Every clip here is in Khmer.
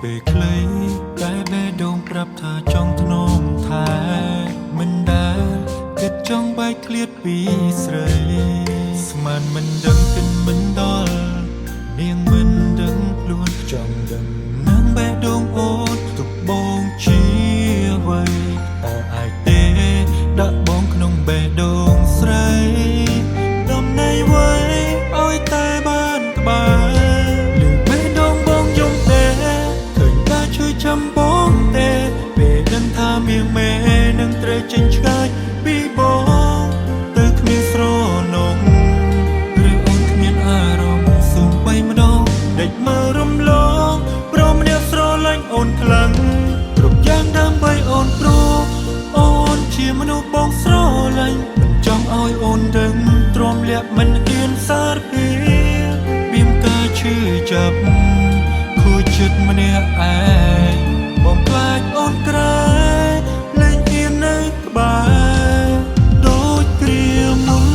ពេលខ្លីតែបេះដូងប្រាប់ថាចង់ធ្នមថែមិនដែលគិតចង់បែកឃ្លាតពីស្រីស្មានមិនដឹងគិនមិនដល់នាងមិនដឹងខ្លួនចង់ដឹងនឹងបេះដូងអូនទុកបងជាអ្វីអរអាចទេដាក់បងក្នុងបេះដូងស្រីដំណៃໄว้ឲ្យតែបានក្បែរឬបេះដូងបងយំទេឃើញតែជួយចាំបងទេពេលដឹងថាមៀងមេនឹងត្រូវចេញឆ្ងាយពីបងទៅគ្មានស្រនងឬអូនគ្មានអារម្មណ៍សូម្បីម្ដងដេកមើលរំលងព្រមអ្នកស្រឡាញ់អូនខ្លាំងគ្រប់យ៉ាងដើម្បីអូនព្រោះអូនជាមនុស្សបងស្រឡាញ់មិនចង់ឲ្យអូនដឹងទ្រាំលាក់មិនហ៊ានសារពីមានការឈឺចាប់ខូចចិត្តម្នាក់ឯងបំផ្លាញអូនក្រែលែងហ៊ាននៅក្បែរដូចគ្រាមុន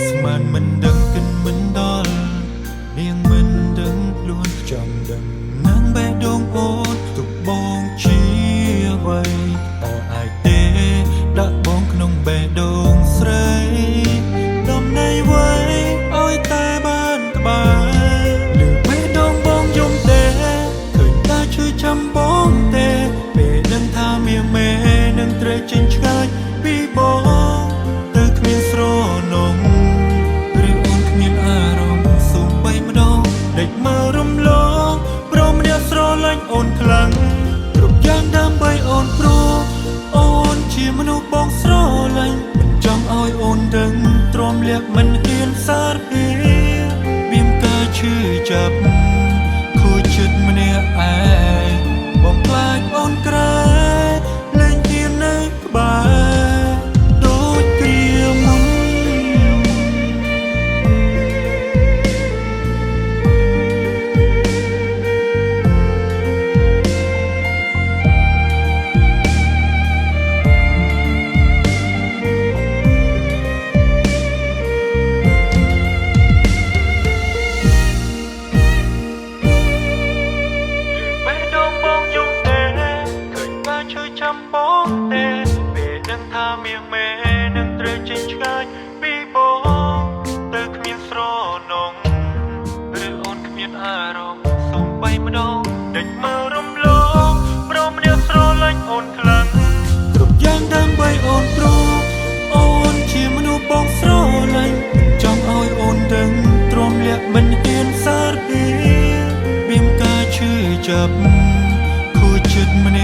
ស្មានមិនដឹងគិនមិនដល់នាងមិនដឹងខ្លួនចង់ដឹងនឹងបេះដូងអូនទុកបងជាអ្វីអរអាចទេដាក់បងក្នុងបេះដូងស្រីដំណៃໄว้ឲ្យតែបានក្បែរឬបេះដូងបងយំទេឃើញតែជួយចាំបងទេពេលដឹងថាមៀងមេនឹងត្រូវចេញឆ្ងាយពីបងទៅគ្មានស្រនងឬអូនគ្មានអារម្មណ៍សូម្បីម្ដងដេកមើលរំលងព្រមអ្នកស្រឡាញ់អូនខ្លាំងគ្រប់យ៉ាងដើម្បីអូនព្រោះអូនជាមនុស្សបងស្រឡាញ់មិនចង់ឲ្យអូនដឹងទ្រាំលាក់មិនហ៊ានសារពីមានការឈឺចាប់ខូចចិត្តម្នាក់ឯងបំផ្លាញអូនក្រែលែងហ៊ាននៅក្បែរដូចគ្រាមុនបេះដូងបងយំទេឃើញតែជួយចាំបងទេពេលដឹងថាមៀងមេនឹងត្រូវចេញឆ្ងាយពីបងទៅគ្មានស្រនងឬអូនគ្មានអារម្មណ៍សូម្បីម្ដងដេកមើលរំលងព្រមអ្នកស្រឡាញ់អូនខ្លាំងគ្រប់យ៉ាងដើម្បីអូនព្រោះអូនជាមនុស្សបងស្រឡាញ់មិនចង់ឲ្យអូនដឹងទ្រាំលាក់មិនហ៊ានសារពីមានការឈឺចាប់ខូចចិត្តម្នាក់